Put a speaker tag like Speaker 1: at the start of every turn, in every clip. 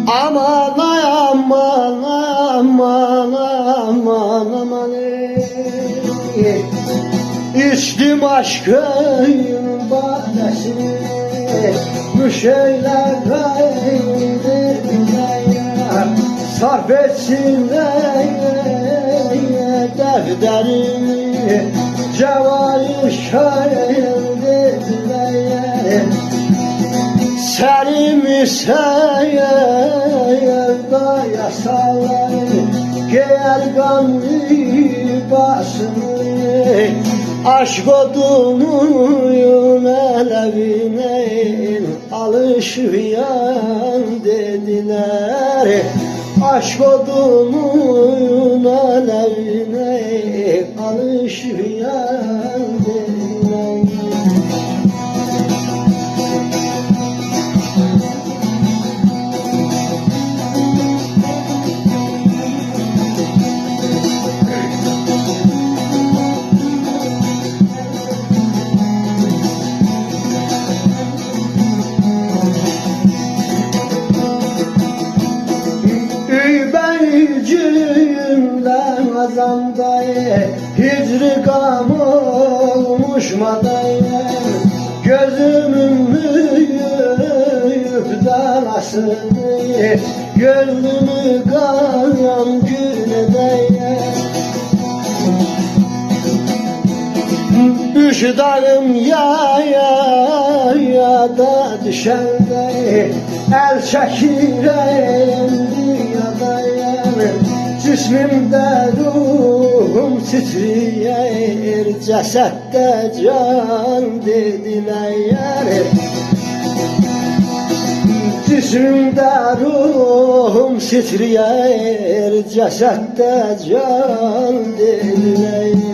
Speaker 1: Aman ay aman aman aman aman İçtim aşkın badesini Müşeyle kaydırmaya Sarf etsinler defterimi Cevahir şairdirmeye Selim sevda yasaları Gel gamlı basını Aşk odunuyum elevine Alışıyan dediler Aşk odunuyum elevine Alışıyan dediler Cümlen azamdayı Hicri gam olmuş madayı Gözümün müyüp dalasını Gönlümü kayan günedeye Düş dağım ya da düşende El çekireyim dünyadayım Cismimde ruhum titriyer Cesette can dediler Cismimde ruhum titriyer Cesette can dediler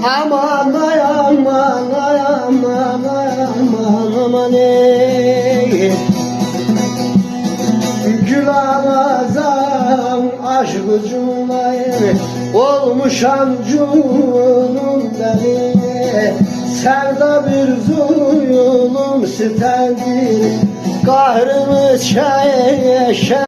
Speaker 1: Aman ay aman ay aman ay aman aman ey Gül ağazam aşk ucunayım Olmuşam cunun deli Serde bir zulüm sitendir Kahrımı çeşe